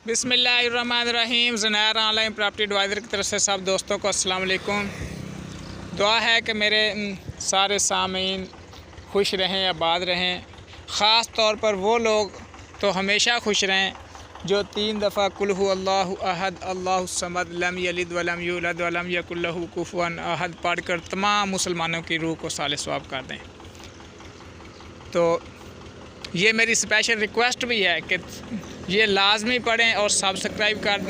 बिस्मिल्लाहिर्रहमानिर्रहीम। Zunair online property adviser की तरफ से सब दोस्तों को अस्सलाम वालेकुम। दुआ है कि मेरे सारे सामीन खुश रहें, आबाद रहें। ख़ास तौर पर वो लोग तो हमेशा खुश रहें जो 3 दफ़ा कुल हु अल्लाहु अहद अल्लाहु समद लम यलिद वलम यूलद वलम यकुल लहु कुफुवन अहद पढ़कर तमाम मुसलमानों की रूह को साले सवाब कर दें। तो ये मेरी स्पेशल रिक्वेस्ट भी है कि ये लाजमी पढ़ें और सब्सक्राइब कर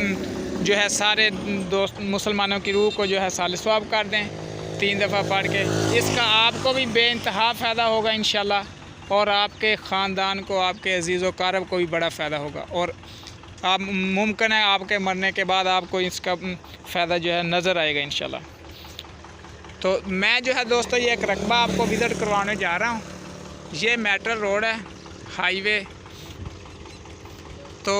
जो है सारे दोस्त मुसलमानों की रूह को जो है साले सवाब कर दें 3 दफ़ा पढ़ के। इसका आपको भी बेइंतहा फ़ायदा होगा इंशाल्लाह, और आपके ख़ानदान को, आपके अजीज़ व कारब को भी बड़ा फ़ायदा होगा, और आप मुमकिन है आपके मरने के बाद आपको इसका फ़ायदा जो है नज़र आएगा इंशाल्लाह। तो मैं जो है दोस्तों ये एक रकबा आपको विज़िट करवाने जा रहा हूँ। ये मेटल रोड है, हाईवे। तो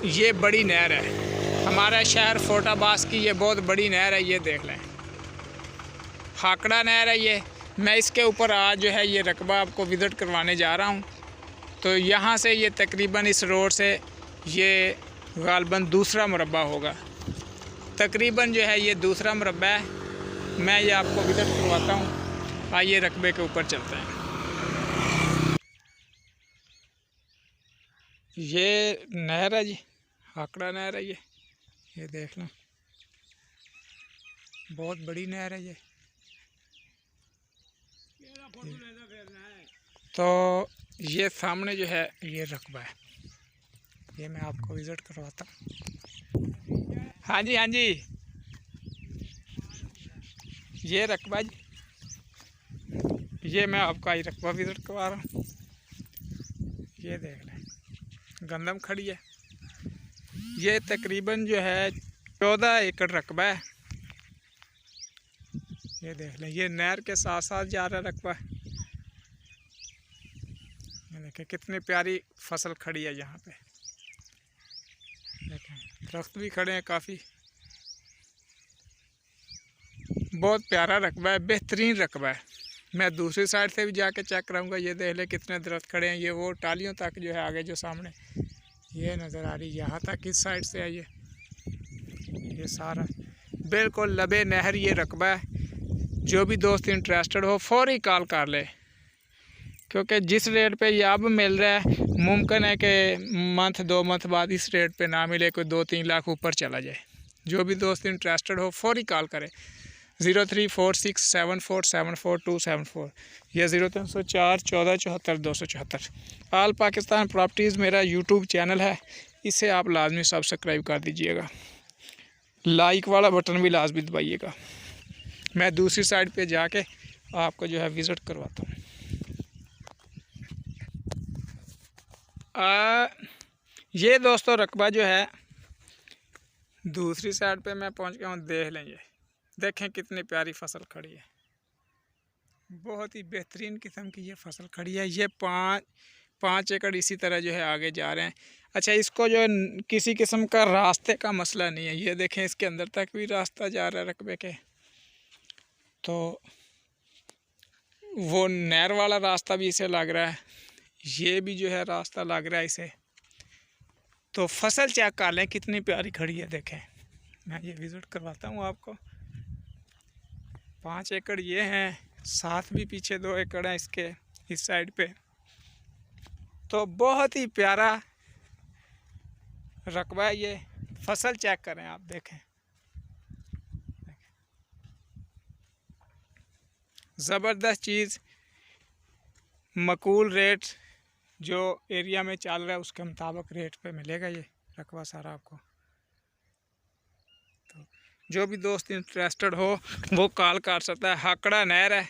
ये बड़ी नहर है, हमारा शहर फोर्टाबास की ये बहुत बड़ी नहर है। ये देख लें, हाकड़ा नहर है ये। मैं इसके ऊपर आज जो है ये रकबा आपको विज़िट करवाने जा रहा हूँ। तो यहाँ से ये तकरीबन इस रोड से ये गालबन दूसरा मुरब्बा होगा, तकरीबन जो है ये दूसरा मुरब्बा है। मैं ये आपको विज़िट करवाता हूँ। आइए रकबे के ऊपर चलते हैं। ये नहर है जी, हाकड़ा नहर है ये देख लें, बहुत बड़ी नहर है ये। तो ये सामने जो है ये रकबा है, ये मैं आपको विज़िट करवाता हूँ। हाँ जी, हाँ जी, ये रकबा जी, ये मैं आपका ये रकबा विज़िट करवा रहा हूँ। ये देख लें, गंदम खड़ी है। ये तकरीबन जो है 14 एकड़ रकबा है। ये देख लें, ये नहर के साथ साथ जा रहा रकबा है। ये देखें कितनी प्यारी फसल खड़ी है यहाँ पे। देखें दरख्त भी खड़े हैं काफ़ी। बहुत प्यारा रकबा है, बेहतरीन रकबा है। मैं दूसरी साइड से भी जाके चेक कराऊंगा। ये देख लें कितने दरख्त खड़े हैं। ये वो टालियों तक जो है आगे जो सामने ये नज़र आ रही है, यहाँ तक इस साइड से है ये सारा बिल्कुल लबे नहर ये रकबा है। जो भी दोस्त इंटरेस्टेड हो फौरी कॉल कर ले, क्योंकि जिस रेट पे ये अब मिल रहा है मुमकिन है कि मंथ 2 मंथ बाद इस रेट पे ना मिले, कोई 2-3 लाख ऊपर चला जाए। जो भी दोस्त इंटरेस्टेड हो फौरी कॉल करे 034674747274 या 0304 1474 274। आल पाकिस्तान प्रॉपर्टीज़ मेरा यूट्यूब चैनल है, इसे आप लाजमी सब्सक्राइब कर दीजिएगा। लाइक वाला बटन भी लाजमी दबाइएगा। मैं दूसरी साइड पे जाके आपको जो है विज़िट करवाता हूँ। ये दोस्तों रकबा जो है दूसरी साइड पे मैं पहुँच गया हूँ। देख लेंगे, देखें कितनी प्यारी फसल खड़ी है। बहुत ही बेहतरीन किस्म की ये फसल खड़ी है। ये 5 एकड़ इसी तरह जो है आगे जा रहे हैं। अच्छा, इसको जो किसी किस्म का रास्ते का मसला नहीं है। ये देखें इसके अंदर तक भी रास्ता जा रहा है रकबे के। तो वो नहर वाला रास्ता भी इसे लग रहा है, ये भी जो है रास्ता लग रहा है इसे। तो फसल चेक कर लें कितनी प्यारी खड़ी है। देखें मैं ये विज़िट करवाता हूँ आपको। 5 एकड़ ये हैं, साथ भी पीछे 2 एकड़ हैं इसके इस साइड पे। तो बहुत ही प्यारा रकबा है ये। फसल चेक करें आप, देखें ज़बरदस्त चीज़। मकूल रेट जो एरिया में चल रहा है उसके मुताबिक रेट पे मिलेगा ये रकबा सारा आपको। तो जो भी दोस्त इंटरेस्टेड हो वो कॉल कर सकता है। हाकड़ा नहर है,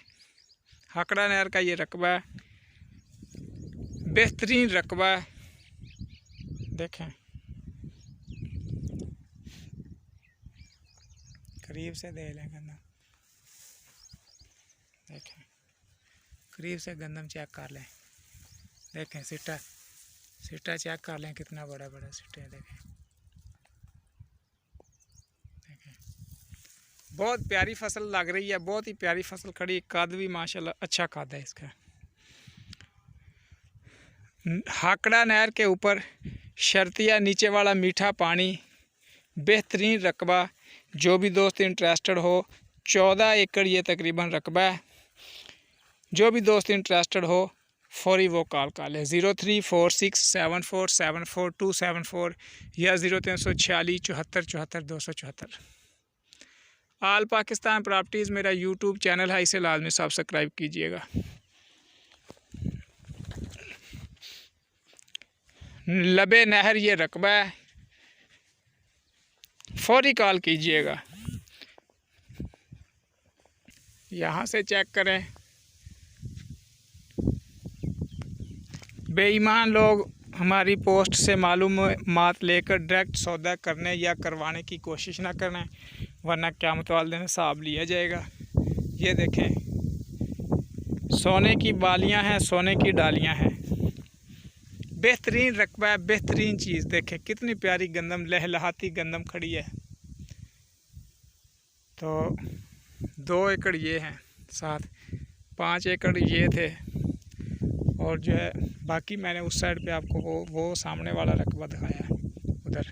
हाकड़ा नहर का ये रकबा है, बेहतरीन रकबा है। देखें करीब से देख लें गंदम, देखें करीब से गंदम चेक कर लें। देखें सिट्टा चेक कर लें, कितना बड़ा बड़ा सिट्टा है। देखें बहुत प्यारी फसल लग रही है, बहुत ही प्यारी फसल खड़ी। कद भी माशाल्लाह अच्छा कद है इसका। हाकड़ा नहर के ऊपर शर्तिया नीचे वाला मीठा पानी, बेहतरीन रकबा। जो भी दोस्त इंटरेस्टेड हो, 14 एकड़ ये तकरीबन रकबा है। जो भी दोस्त इंटरेस्टेड हो फौरी वो कॉल कर ले 034674744274 या 0346 74 74 274। आल पाकिस्तान प्रॉपर्टीज़ मेरा यूट्यूब चैनल है, इसे लाजमी सब्सक्राइब कीजिएगा। लबे नहर ये रकबा है, फौरी कॉल कीजिएगा। यहाँ से चेक करें। बेईमान लोग हमारी पोस्ट से मालूमात लेकर डायरेक्ट सौदा करने या करवाने की कोशिश ना करें, वरना क़यामत वाले दिन हिसाब लिया जाएगा। ये देखें, सोने की बालियां हैं, सोने की डालियां हैं। बेहतरीन रकबा है, बेहतरीन चीज़। देखें कितनी प्यारी गंदम, लहलहाती गंदम खड़ी है। तो 2 एकड़ ये हैं, साथ 5 एकड़ ये थे, और जो है बाकी मैंने उस साइड पे आपको वो सामने वाला रकबा दिखाया है उधर।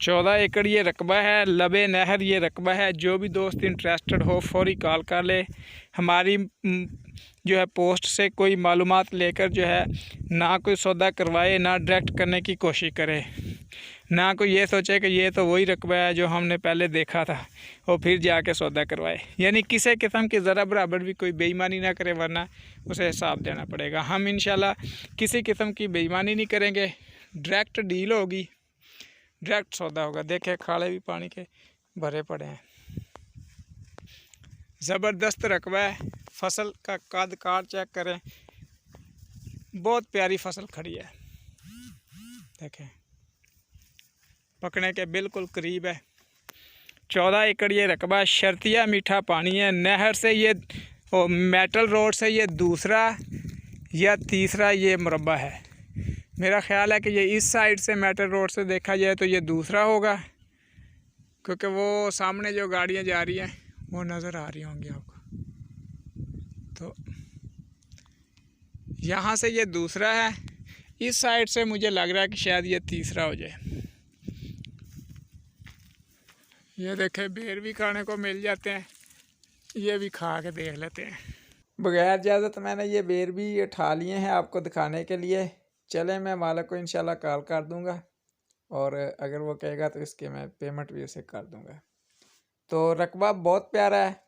14 एकड़ ये रकबा है, लबे नहर ये रकबा है। जो भी दोस्त इंटरेस्टेड हो फौरी कॉल कर ले। हमारी जो है पोस्ट से कोई मालूमात लेकर जो है ना कोई सौदा करवाए, ना डायरेक्ट करने की कोशिश करे, ना कोई ये सोचे कि ये तो वही रकबा है जो हमने पहले देखा था और फिर जाके सौदा करवाए। यानी किसी किस्म की ज़रा बराबर भी कोई बेईमानी ना करे, वरना उसे हिसाब देना पड़ेगा। हम इंशाल्लाह किसी किस्म की बेईमानी नहीं करेंगे, डायरेक्ट डील होगी, डायरेक्ट सौदा होगा। देखे खाले भी पानी के भरे पड़े हैं। ज़बरदस्त रकबा है। फसल का कद कार चेक करें, बहुत प्यारी फसल खड़ी है। देखें पकने के बिल्कुल करीब है। 14 एकड़ ये रकबा, शर्तिया मीठा पानी है। नहर से ये मेटल रोड से ये दूसरा या तीसरा ये मुरब्बा है। मेरा ख़्याल है कि ये इस साइड से मेटल रोड से देखा जाए तो ये दूसरा होगा, क्योंकि वो सामने जो गाड़ियाँ जा रही हैं वो नज़र आ रही होंगी आपको। तो यहाँ से ये दूसरा है, इस साइड से मुझे लग रहा है कि शायद ये तीसरा हो जाए। ये देखें बेर भी खाने को मिल जाते हैं, ये भी खा के देख लेते हैं। बगैर इजाज़त मैंने ये बेर भी उठा लिए हैं आपको दिखाने के लिए। चले मैं मालिक को इंशाल्लाह कॉल कर दूंगा, और अगर वो कहेगा तो इसके मैं पेमेंट भी उसे कर दूंगा। तो रकबा बहुत प्यारा है,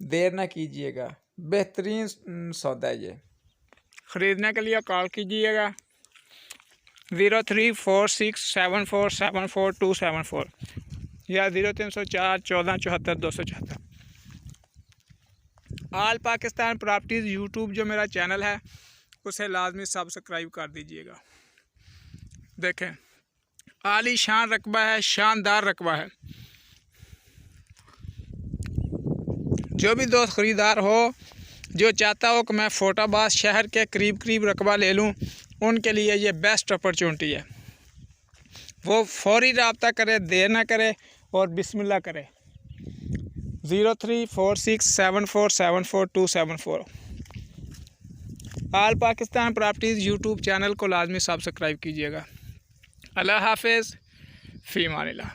देर ना कीजिएगा, बेहतरीन सौदा है ये। ख़रीदने के लिए कॉल कीजिएगा 034674744274 या 0304 14 74 274। आल पाकिस्तान प्रॉपर्टीज़ यूट्यूब जो मेरा चैनल है उसे लाजमी सब्सक्राइब कर दीजिएगा। देखें आली शान रकबा है, शानदार रकबा है। जो भी दोस्त ख़रीदार हो, जो चाहता हो कि मैं फ़ोटाबाद शहर के करीब करीब रकबा ले लूँ, उनके लिए ये बेस्ट अपॉर्चुनिटी है। वो फौरी रब्ता करे, देर ना करे और बिस्मिल्लाह करे। 034674744274। आल पाकिस्तान प्रॉपर्टीज़ यूट्यूब चैनल को लाजमी सब्सक्राइब कीजिएगा। अल्लाह हाफिज़, फ़ी अमानिल्लाह।